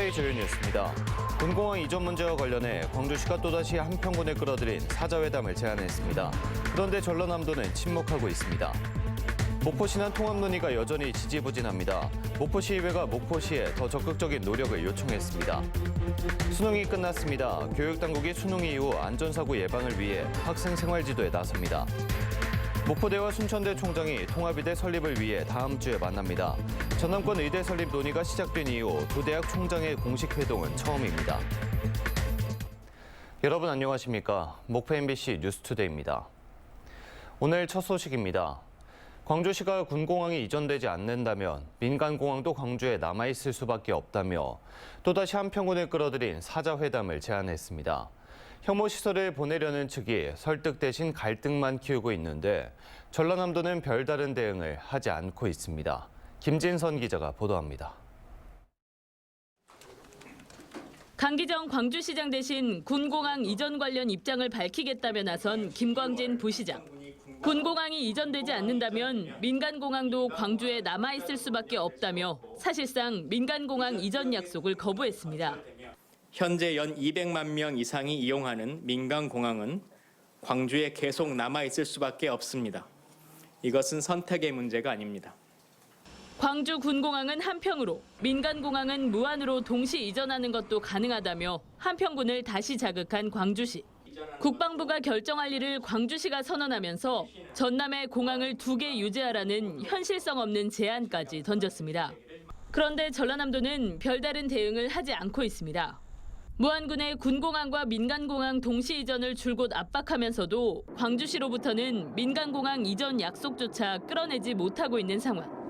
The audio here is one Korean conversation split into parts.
투데이 주요 뉴스입니다. 군공항 이전 문제와 관련해 광주시가 또다시 한평군을 끌어들인 사자회담을 제안했습니다. 그런데 전라남도는 침묵하고 있습니다. 목포시는 통합 논의가 여전히 지지부진합니다. 목포시의회가 목포시에 더 적극적인 노력을 요청했습니다. 수능이 끝났습니다. 교육당국이 수능 이후 안전사고 예방을 위해 학생 생활지도에 나섭니다. 목포대와 순천대 총장이 통합의대 설립을 위해 다음 주에 만납니다. 전남권 의대 설립 논의가 시작된 이후 두 대학 총장의 공식 회동은 처음입니다. 여러분 안녕하십니까? 목포 MBC 뉴스투데이입니다. 오늘 첫 소식입니다. 광주시가 군공항이 이전되지 않는다면 민간공항도 광주에 남아있을 수밖에 없다며 또다시 한평군을 끌어들인 사자회담을 제안했습니다. 혐오시설을 보내려는 측이 설득 대신 갈등만 키우고 있는데 전라남도는 별다른 대응을 하지 않고 있습니다. 김진선 기자가 보도합니다. 강기정 광주시장 대신 군공항 이전 관련 입장을 밝히겠다며 나선 김광진 부시장. 군공항이 이전되지 않는다면 민간공항도 광주에 남아있을 수밖에 없다며 사실상 민간공항 이전 약속을 거부했습니다. 현재 연 200만 명 이상이 이용하는 민간공항은 광주에 계속 남아있을 수밖에 없습니다. 이것은 선택의 문제가 아닙니다. 광주 군공항은 한평으로, 민간공항은 무안으로 동시 이전하는 것도 가능하다며 한평군을 다시 자극한 광주시. 국방부가 결정할 일을 광주시가 선언하면서 전남의 공항을 2개 유지하라는 현실성 없는 제안까지 던졌습니다. 그런데 전라남도는 별다른 대응을 하지 않고 있습니다. 무안군의 군공항과 민간공항 동시 이전을 줄곧 압박하면서도 광주시로부터는 민간공항 이전 약속조차 끌어내지 못하고 있는 상황.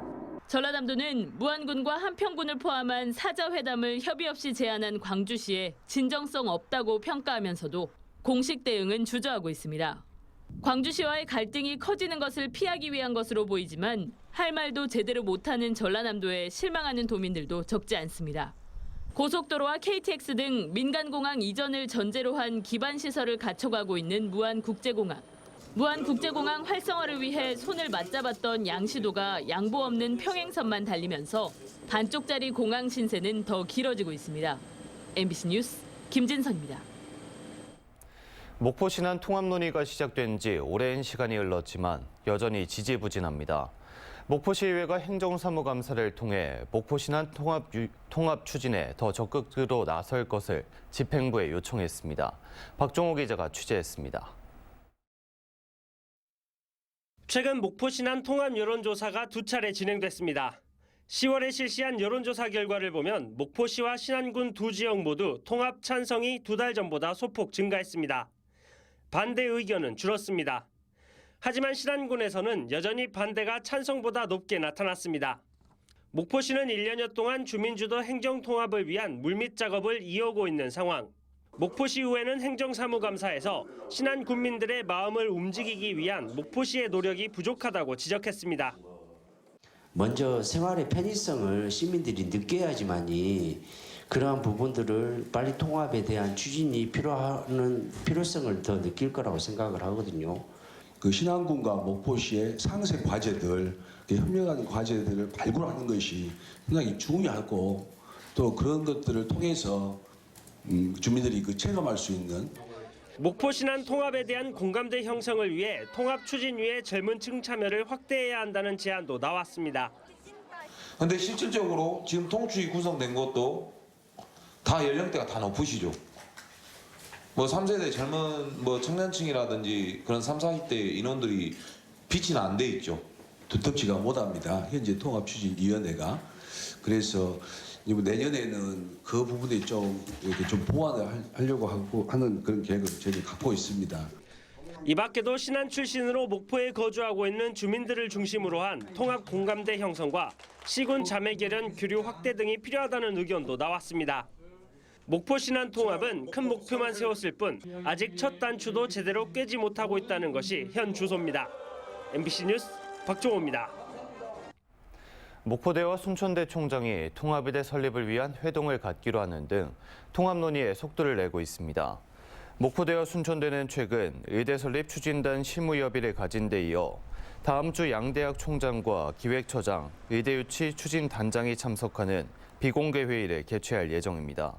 전라남도는 무안군과 한평군을 포함한 사자회담을 협의 없이 제안한 광주시에 진정성 없다고 평가하면서도 공식 대응은 주저하고 있습니다. 광주시와의 갈등이 커지는 것을 피하기 위한 것으로 보이지만 할 말도 제대로 못하는 전라남도에 실망하는 도민들도 적지 않습니다. 고속도로와 KTX 등 민간공항 이전을 전제로 한 기반시설을 갖춰가고 있는 무안국제공항. 무안국제공항 활성화를 위해 손을 맞잡았던 양시도가 양보 없는 평행선만 달리면서 반쪽짜리 공항 신세는 더 길어지고 있습니다. MBC 뉴스 김진선입니다. 목포시난 통합 논의가 시작된 지 오랜 시간이 흘렀지만 여전히 지지부진합니다. 목포시의회가 행정사무감사를 통해 목포시난 통합 추진에 더 적극적으로 나설 것을 집행부에 요청했습니다. 박종호 기자가 취재했습니다. 최근 목포시난 통합 여론조사가 2차례 진행됐습니다. 10월에 실시한 여론조사 결과를 보면 목포시와 신안군 두 지역 모두 통합 찬성이 2달 전보다 소폭 증가했습니다. 반대 의견은 줄었습니다. 하지만 신안군에서는 여전히 반대가 찬성보다 높게 나타났습니다. 목포시는 1년여 동안 주민주도 행정통합을 위한 물밑 작업을 이어오고 있는 상황. 목포시의회는 행정사무감사에서 신안 군민들의 마음을 움직이기 위한 목포시의 노력이 부족하다고 지적했습니다. 먼저 생활의 편의성을 시민들이 느껴야지만이 그러한 부분들을 빨리 통합에 대한 추진이 필요한 필요성을 더 느낄 거라고 생각을 하거든요. 그 신안군과 목포시의 상세 과제들, 협력하는 과제들을 발굴하는 것이 굉장히 중요하고 또 그런 것들을 통해서 주민들이 체감할 수 있는 목포 신안 통합에 대한 공감대 형성을 위해 통합 추진위의 젊은 층 참여를 확대해야 한다는 제안도 나왔습니다. 그런데 실질적으로 지금 통추위 구성된 것도 다 연령대가 다 높으시죠. 3세대 젊은 청년층이라든지 그런 3, 40대 인원들이 빛이 안 돼 있죠. 두텁지가 못합니다. 현재 통합추진위원회가. 그래서 내년에는 그 부분에 좀 보완을 하려고 하는 그런 계획을 저희가 갖고 있습니다. 이 밖에도 신안 출신으로 목포에 거주하고 있는 주민들을 중심으로 한 통합 공감대 형성과 시군 자매 결연 교류 확대 등이 필요하다는 의견도 나왔습니다. 목포 신안 통합은 큰 목표만 세웠을 뿐 아직 첫 단추도 제대로 꿰지 못하고 있다는 것이 현 주소입니다. MBC 뉴스 박종호입니다. 목포대와 순천대 총장이 통합의대 설립을 위한 회동을 갖기로 하는 등 통합 논의에 속도를 내고 있습니다. 목포대와 순천대는 최근 의대 설립 추진단 실무협의를 가진 데 이어 다음 주 양대학 총장과 기획처장, 의대 유치 추진단장이 참석하는 비공개 회의를 개최할 예정입니다.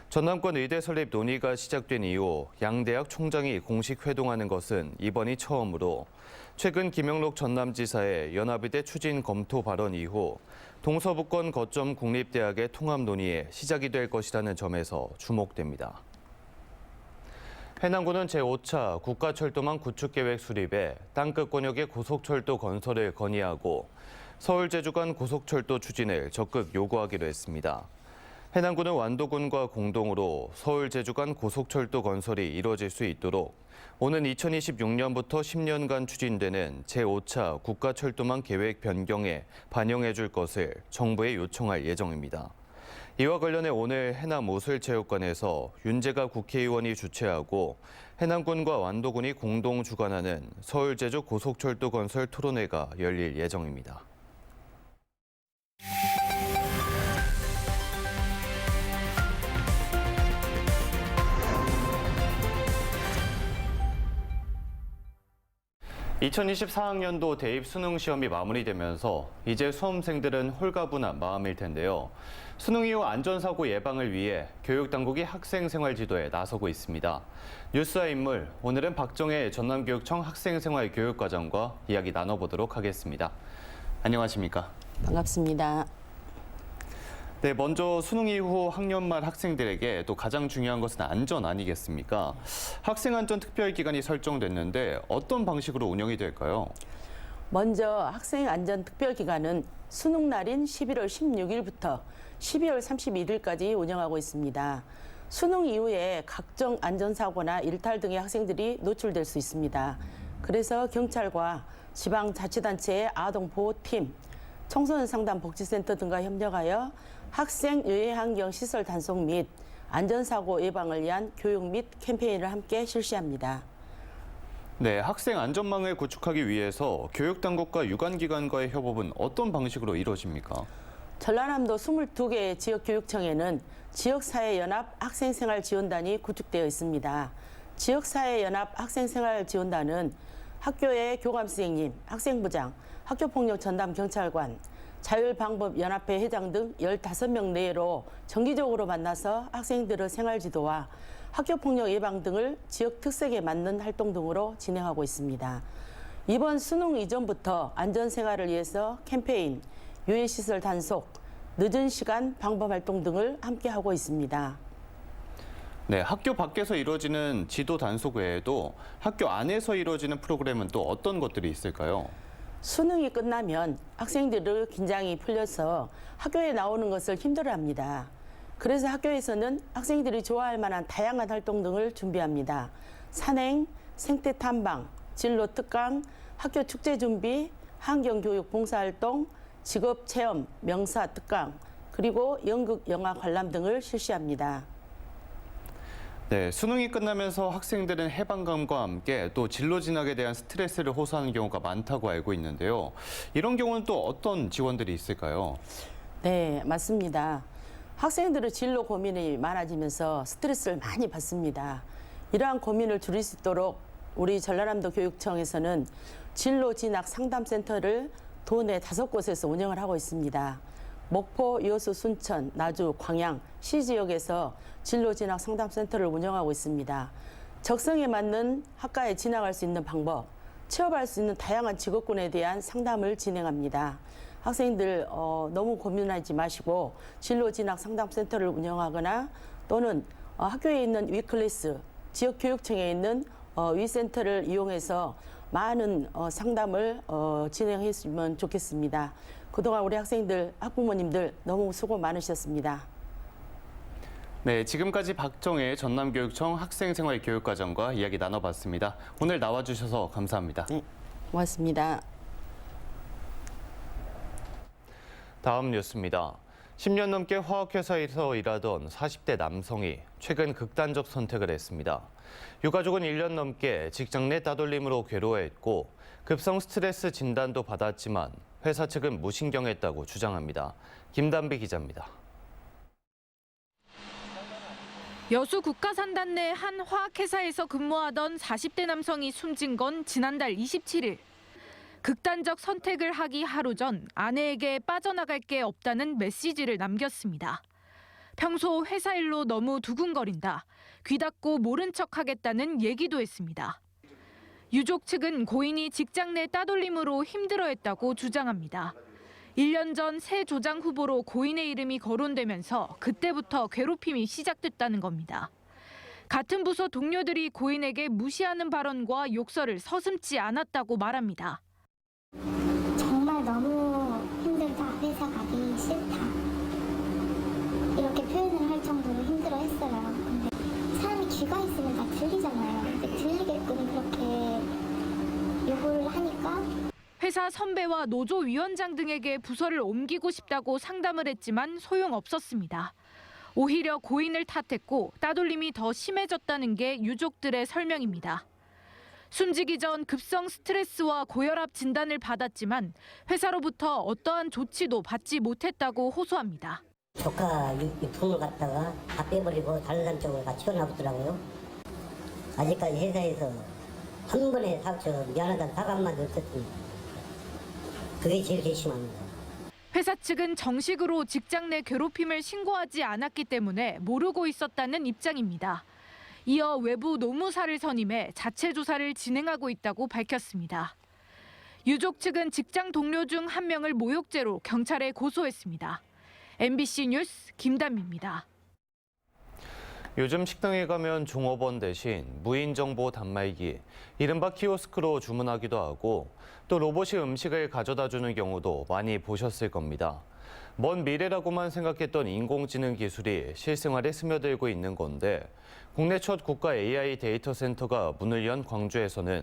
전남권 의대 설립 논의가 시작된 이후 양 대학 총장이 공식 회동하는 것은 이번이 처음으로 최근 김영록 전남지사의 연합의대 추진 검토 발언 이후 동서부권 거점 국립대학의 통합 논의에 시작이 될 것이라는 점에서 주목됩니다. 해남군은 제5차 국가철도망 구축계획 수립에 땅끝 권역의 고속철도 건설을 건의하고 서울 제주 간 고속철도 추진을 적극 요구하기로 했습니다. 해남군은 완도군과 공동으로 서울 제주 간 고속철도 건설이 이뤄질 수 있도록 오는 2026년부터 10년간 추진되는 제5차 국가철도망 계획 변경에 반영해 줄 것을 정부에 요청할 예정입니다. 이와 관련해 오늘 해남 오슬체육관에서 윤재가 국회의원이 주최하고 해남군과 완도군이 공동 주관하는 서울 제주 고속철도 건설 토론회가 열릴 예정입니다. (2024학년도) 대입 수능 시험이 마무리되면서 이제 수험생들은 홀가분한 마음일 텐데요. 수능 이후 안전사고 예방을 위해 교육당국이 학생생활 지도에 나서고 있습니다. 뉴스와 인물, 오늘은 박정혜 전남교육청 학생생활교육과장과 이야기 나눠보도록 하겠습니다. 안녕하십니까? 반갑습니다. 네, 먼저 수능 이후 학년 말 학생들에게 또 가장 중요한 것은 안전 아니겠습니까? 학생안전특별기간이 설정됐는데 어떤 방식으로 운영이 될까요? 먼저 학생안전특별기간은 수능 날인 11월 16일부터 12월 31일까지 운영하고 있습니다. 수능 이후에 각종 안전사고나 일탈 등의 학생들이 노출될 수 있습니다. 그래서 경찰과 지방자치단체의 아동보호팀, 청소년 상담 복지센터 등과 협력하여 학생 유해환경 시설 단속 및 안전사고 예방을 위한 교육 및 캠페인을 함께 실시합니다. 네, 학생 안전망을 구축하기 위해서 교육당국과 유관기관과의 협업은 어떤 방식으로 이루어집니까? 전라남도 22개 지역교육청에는 지역사회연합 학생생활지원단이 구축되어 있습니다. 지역사회연합 학생생활지원단은 학교의 교감선생님, 학생부장, 학교폭력전담경찰관, 자율방법연합회 회장 등 15명 내외로 정기적으로 만나서 학생들의 생활지도와 학교폭력 예방 등을 지역 특색에 맞는 활동 등으로 진행하고 있습니다. 이번 수능 이전부터 안전생활을 위해서 캠페인, 유해시설 단속, 늦은 시간 방법활동 등을 함께하고 있습니다. 네, 학교 밖에서 이루어지는 지도 단속 외에도 학교 안에서 이루어지는 프로그램은 또 어떤 것들이 있을까요? 수능이 끝나면 학생들의 긴장이 풀려서 학교에 나오는 것을 힘들어합니다. 그래서 학교에서는 학생들이 좋아할 만한 다양한 활동 등을 준비합니다. 산행, 생태 탐방, 진로 특강, 학교 축제 준비, 환경교육 봉사활동, 직업체험, 명사 특강, 그리고 연극, 영화 관람 등을 실시합니다. 네, 수능이 끝나면서 학생들은 해방감과 함께 또 진로 진학에 대한 스트레스를 호소하는 경우가 많다고 알고 있는데요. 이런 경우는 또 어떤 지원들이 있을까요? 네, 맞습니다. 학생들의 진로 고민이 많아지면서 스트레스를 많이 받습니다. 이러한 고민을 줄일 수 있도록 우리 전라남도 교육청에서는 진로 진학 상담센터를 도내 5곳에서 운영을 하고 있습니다. 목포, 여수, 순천, 나주, 광양, 시지역에서 진로 진학 상담센터를 운영하고 있습니다. 적성에 맞는 학과에 진학할 수 있는 방법, 취업할 수 있는 다양한 직업군에 대한 상담을 진행합니다. 학생들 너무 고민하지 마시고 진로 진학 상담센터를 운영하거나 또는 학교에 있는 위클래스, 지역교육청에 있는 위센터를 이용해서 많은 상담을 진행했으면 좋겠습니다. 그동안 우리 학생들, 학부모님들 너무 수고 많으셨습니다. 네, 지금까지 박정혜 전남교육청 학생생활교육과장과 이야기 나눠봤습니다. 오늘 나와주셔서 감사합니다. 네, 고맙습니다. 다음 뉴스입니다. 10년 넘게 화학회사에서 일하던 40대 남성이 최근 극단적 선택을 했습니다. 유가족은 1년 넘게 직장 내 따돌림으로 괴로워했고 급성 스트레스 진단도 받았지만 회사 측은 무신경했다고 주장합니다. 김단비 기자입니다. 여수 국가산단 내 한 화학회사에서 근무하던 40대 남성이 숨진 건 지난달 27일. 극단적 선택을 하기 하루 전 아내에게 빠져나갈 게 없다는 메시지를 남겼습니다. 평소 회사 일로 너무 두근거린다. 귀 닫고 모른 척하겠다는 얘기도 했습니다. 유족 측은 고인이 직장 내 따돌림으로 힘들어했다고 주장합니다. 1년 전 새 조장 후보로 고인의 이름이 거론되면서 그때부터 괴롭힘이 시작됐다는 겁니다. 같은 부서 동료들이 고인에게 무시하는 발언과 욕설을 서슴지 않았다고 말합니다. 정말 너무 힘들다. 회사 가기 싫다. 이렇게 표현을 할 정도로 힘들어했어요. 근데 사람이 귀가 있으면 다 들리잖아요. 근데 들리게끔 그렇게 욕을 하니까 회사 선배와 노조 위원장 등에게 부서를 옮기고 싶다고 상담을 했지만 소용없었습니다. 오히려 고인을 탓했고 따돌림이 더 심해졌다는 게 유족들의 설명입니다. 숨지기 전 급성 스트레스와 고혈압 진단을 받았지만 회사로부터 어떠한 조치도 받지 못했다고 호소합니다. 조카 유품을 갖다가 다 빼버리고 다른 사람 쪽으로 다 치워놔보더라고요. 아직까지 회사에서 한 번에 미안하다는 사과 한마디 없었습니다. 그게 제일 괘씸합니다. 회사 측은 정식으로 직장 내 괴롭힘을 신고하지 않았기 때문에 모르고 있었다는 입장입니다. 이어 외부 노무사를 선임해 자체 조사를 진행하고 있다고 밝혔습니다. 유족 측은 직장 동료 중 한 명을 모욕죄로 경찰에 고소했습니다. MBC 뉴스 김담입니다. 요즘 식당에 가면 종업원 대신 무인 정보 단말기, 이른바 키오스크로 주문하기도 하고 또 로봇이 음식을 가져다 주는 경우도 많이 보셨을 겁니다. 먼 미래라고만 생각했던 인공지능 기술이 실생활에 스며들고 있는 건데 국내 첫 국가 AI 데이터 센터가 문을 연 광주에서는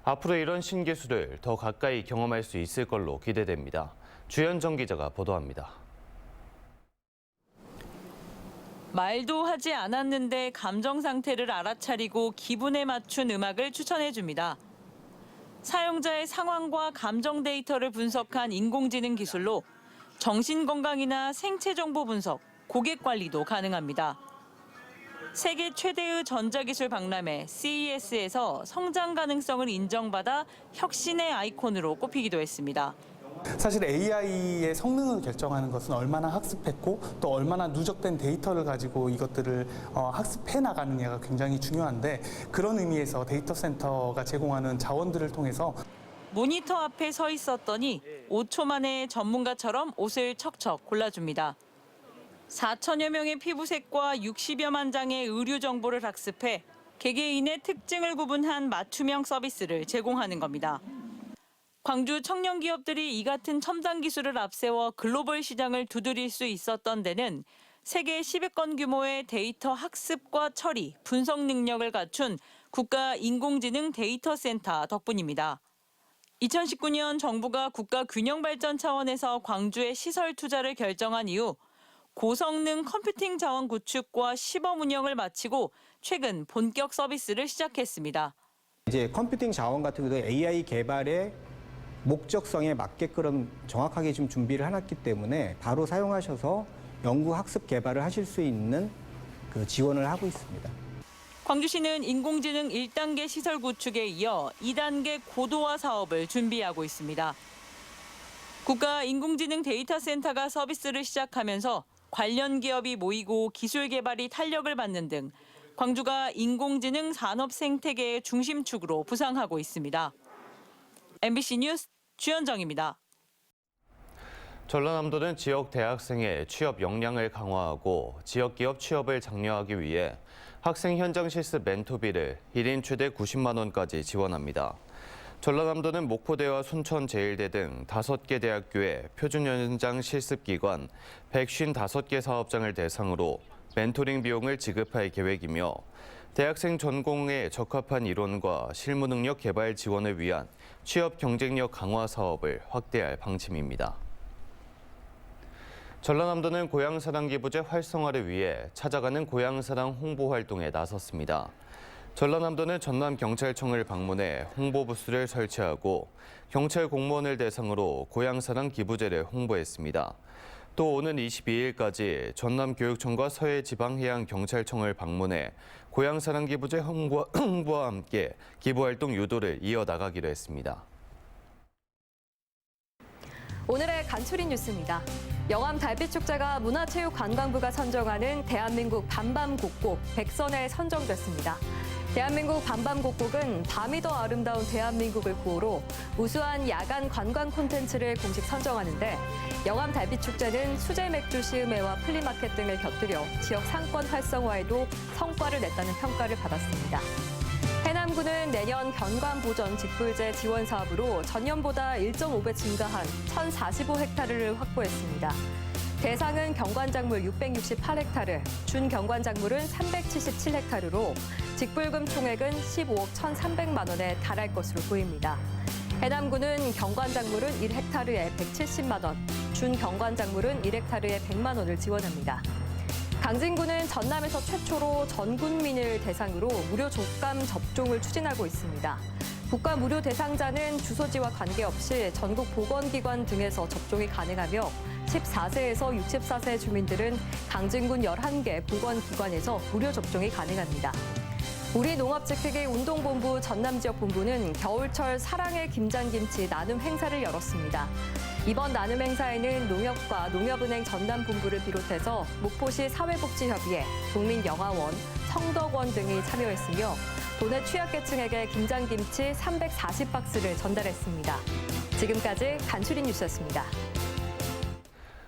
앞으로 이런 신기술을 더 가까이 경험할 수 있을 걸로 기대됩니다. 주현정 기자가 보도합니다. 말도 하지 않았는데 감정 상태를 알아차리고 기분에 맞춘 음악을 추천해줍니다. 사용자의 상황과 감정 데이터를 분석한 인공지능 기술로 정신건강이나 생체 정보 분석, 고객 관리도 가능합니다. 세계 최대의 전자기술 박람회 CES에서 성장 가능성을 인정받아 혁신의 아이콘으로 꼽히기도 했습니다. 사실 AI의 성능을 결정하는 것은 얼마나 학습했고 또 얼마나 누적된 데이터를 가지고 이것들을 학습해 나가느냐가 굉장히 중요한데 그런 의미에서 데이터 센터가 제공하는 자원들을 통해서 모니터 앞에 서 있었더니 5초 만에 전문가처럼 옷을 척척 골라줍니다. 4천여 명의 피부색과 60여만 장의 의류 정보를 학습해 개개인의 특징을 구분한 맞춤형 서비스를 제공하는 겁니다. 광주 청년 기업들이 이 같은 첨단 기술을 앞세워 글로벌 시장을 두드릴 수 있었던 데는 세계 10여건 규모의 데이터 학습과 처리, 분석 능력을 갖춘 국가 인공지능 데이터 센터 덕분입니다. 2019년 정부가 국가 균형 발전 차원에서 광주의 시설 투자를 결정한 이후 고성능 컴퓨팅 자원 구축과 시범 운영을 마치고 최근 본격 서비스를 시작했습니다. 이제 컴퓨팅 자원 같은 경우도 AI 개발에 목적성에 맞게끔 정확하게 좀 준비를 해놨기 때문에 바로 사용하셔서 연구 학습 개발을 하실 수 있는 그 지원을 하고 있습니다. 광주시는 인공지능 1단계 시설 구축에 이어 2단계 고도화 사업을 준비하고 있습니다. 국가 인공지능 데이터 센터가 서비스를 시작하면서 관련 기업이 모이고 기술 개발이 탄력을 받는 등 광주가 인공지능 산업 생태계의 중심축으로 부상하고 있습니다. MBC 뉴스 주현정입니다. 전라남도는 지역 대학생의 취업 역량을 강화하고 지역 기업 취업을 장려하기 위해 학생 현장 실습 멘토비를 1인 최대 90만 원까지 지원합니다. 전라남도는 목포대와 순천제일대 등 5개 대학교의 표준 현장 실습 기관 155개 사업장을 대상으로 멘토링 비용을 지급할 계획이며 대학생 전공에 적합한 이론과 실무 능력 개발 지원을 위한 취업 경쟁력 강화 사업을 확대할 방침입니다. 전라남도는 고향사랑 기부제 활성화를 위해 찾아가는 고향사랑 홍보 활동에 나섰습니다. 전라남도는 전남경찰청을 방문해 홍보 부스를 설치하고 경찰 공무원을 대상으로 고향사랑 기부제를 홍보했습니다. 또 오는 22일까지 전남교육청과 서해지방해양경찰청을 방문해 고향사랑 기부제 홍보와 함께 기부활동 유도를 이어나가기로 했습니다. 오늘의 간추린 뉴스입니다. 영암 달빛축제가 문화체육관광부가 선정하는 대한민국 밤밤곡곡 100선에 선정됐습니다. 대한민국 밤밤곡곡은 밤이 더 아름다운 대한민국을 구호로 우수한 야간 관광 콘텐츠를 공식 선정하는데 영암 달빛축제는 수제 맥주 시음회와 플리마켓 등을 곁들여 지역 상권 활성화에도 성과를 냈다는 평가를 받았습니다. 해남군은 내년 견관보전 직불제 지원 사업으로 전년보다 1.5배 증가한 1,045헥타르를 확보했습니다. 대상은 경관작물 668헥타르, 준경관작물은 377헥타르로 직불금 총액은 15억 1,300만 원에 달할 것으로 보입니다. 해남군은 경관작물은 1헥타르에 170만 원, 준경관작물은 1헥타르에 100만 원을 지원합니다. 강진군은 전남에서 최초로 전 국민을 대상으로 무료 족감 접종을 추진하고 있습니다. 국가 무료 대상자는 주소지와 관계없이 전국 보건기관 등에서 접종이 가능하며 14세에서 64세 주민들은 강진군 11개 보건기관에서 무료 접종이 가능합니다. 우리 농업지키기 운동본부 전남지역본부는 겨울철 사랑의 김장김치 나눔 행사를 열었습니다. 이번 나눔 행사에는 농협과 농협은행 전남본부를 비롯해서 목포시 사회복지협의회, 국민영화원, 성덕원 등이 참여했으며 도내 취약계층에게 김장김치 340박스를 전달했습니다. 지금까지 간추린 뉴스였습니다.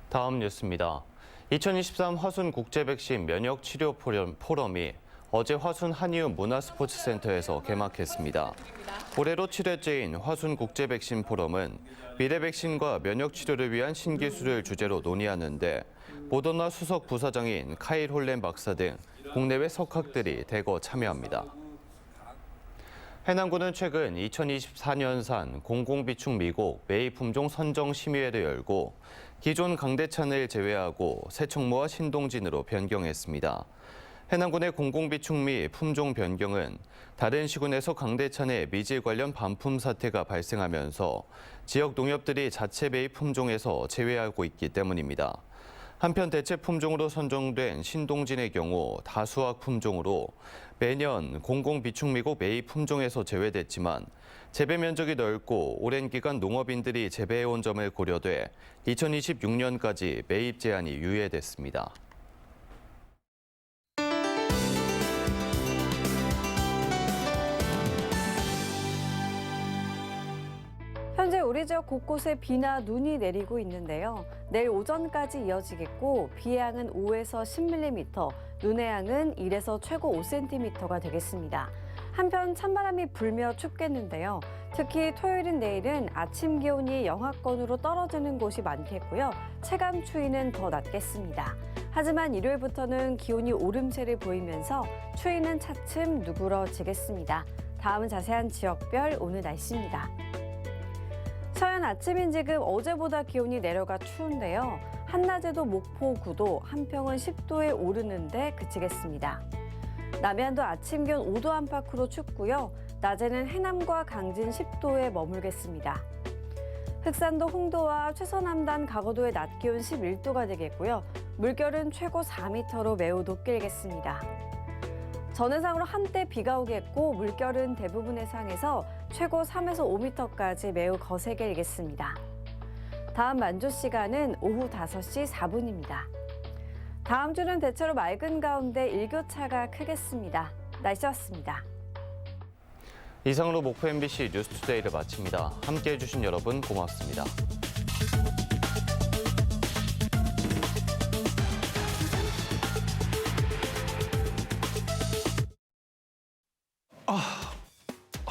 다음 뉴스입니다. 2023 화순 국제백신 면역치료 포럼이 어제 화순 한이유 문화스포츠센터에서 개막했습니다. 올해로 7회째인 화순 국제백신 포럼은 미래 백신과 면역치료를 위한 신기술을 주제로 논의하는데 모더나 수석 부사장인 카일 홀렌 박사 등 국내외 석학들이 대거 참여합니다. 해남군은 최근 2024년산 공공비축 미국 메이 품종 선정 심의회를 열고 기존 강대찬을 제외하고 새총무와 신동진으로 변경했습니다. 해남군의 공공비축미 품종 변경은 다른 시군에서 강대찬의 미질 관련 반품 사태가 발생하면서 지역 농협들이 자체 매입 품종에서 제외하고 있기 때문입니다. 한편 대체 품종으로 선정된 신동진의 경우 다수학 품종으로 매년 공공비축미국 매입 품종에서 제외됐지만 재배 면적이 넓고 오랜 기간 농업인들이 재배해온 점을 고려돼 2026년까지 매입 제한이 유예됐습니다. 현재 우리 지역 곳곳에 비나 눈이 내리고 있는데요. 내일 오전까지 이어지겠고 비의 양은 5에서 10mm, 눈의 양은 1에서 최고 5cm가 되겠습니다. 한편 찬바람이 불며 춥겠는데요. 특히 토요일인 내일은 아침 기온이 영하권으로 떨어지는 곳이 많겠고요. 체감 추위는 더 낮겠습니다. 하지만 일요일부터는 기온이 오름세를 보이면서 추위는 차츰 누그러지겠습니다. 다음은 자세한 지역별 오늘 날씨입니다. 서해안 아침인 지금 어제보다 기온이 내려가 추운데요. 한낮에도 목포 9도, 한평은 10도에 오르는데 그치겠습니다. 남해안도 아침 기온 5도 안팎으로 춥고요. 낮에는 해남과 강진 10도에 머물겠습니다. 흑산도 홍도와 최서남단 가거도의 낮 기온 11도가 되겠고요. 물결은 최고 4m로 매우 높게 일겠습니다. 전해상으로 한때 비가 오겠고 물결은 대부분 해상에서 최고 3에서 5m까지 매우 거세게 일겠습니다. 다음 만조 시간은 오후 5시 4분입니다. 다음 주는 대체로 맑은 가운데 일교차가 크겠습니다. 날씨였습니다. 이상으로 목포 MBC 뉴스투데이를 마칩니다. 함께해 주신 여러분 고맙습니다.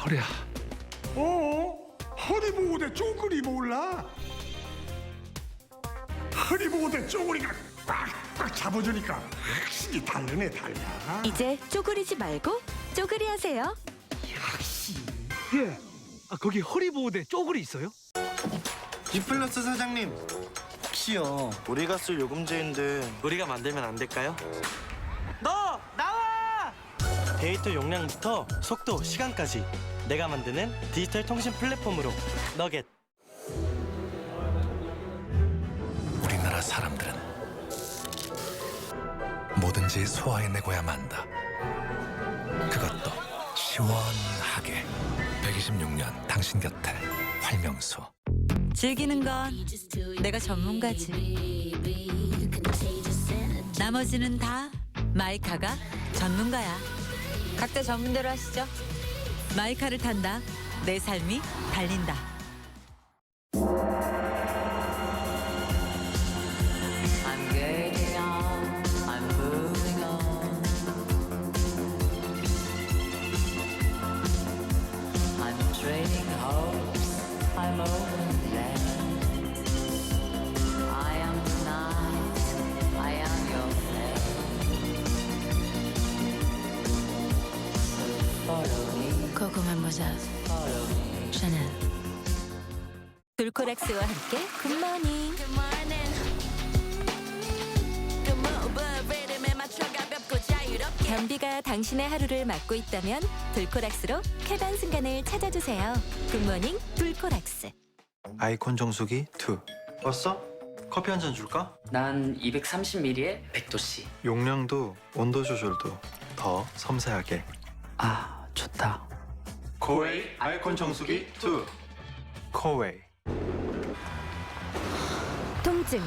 허리야. 허리 보호대 쪼그리 몰라? 허리 보호대 쪼그리가 꽉꽉 잡아주니까 확실히 다르네 달라. 이제 쪼그리지 말고 쪼그리 하세요. 역시. 예. 거기 허리 보호대 쪼그리 있어요? 디플러스 사장님, 혹시요 우리가 쓸 요금제인데 우리가 만들면 안 될까요? 너 나와! 데이터 용량부터 속도, 시간까지 내가 만드는 디지털 통신 플랫폼으로 너겟. 우리나라 사람들은 뭐든지 소화해내고야 만다. 그것도 시원하게. 126년 당신 곁에 활명수. 즐기는 건 내가 전문가지. 나머지는 다 마이카가 전문가야. 각자 전문대로 하시죠. 마이카를 탄다. 내 삶이 달린다. I'm getting on, I'm moving on. I'm trading hopes, I'm overland. I am the night, I am your flame. So follow me, 고구마 모자 follow me. 샤넬. 돌코락스와 함께 굿모닝. 변비가 당신의 하루를 막고 있다면 돌코락스로 쾌변 순간을 찾아주세요. 굿모닝 돌코락스. 아이콘 정수기 2. 왔어? 커피 한 잔 줄까? 난 230ml에 100도씨. 용량도 온도 조절도 더 섬세하게. 아, 좋다. 코웨이 아이콘 정수기 2. 코웨이. 통증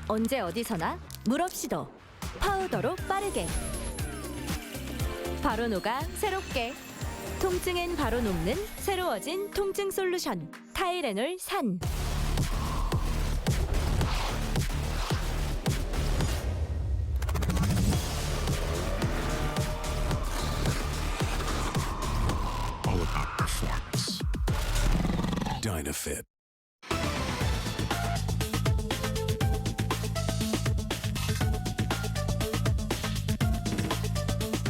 언제 어디서나 물 없이도 파우더로 빠르게 바로 녹아 새롭게 통증엔 바로 녹는 새로워진 통증 솔루션 타이레놀 산. All about performance. Dynafit.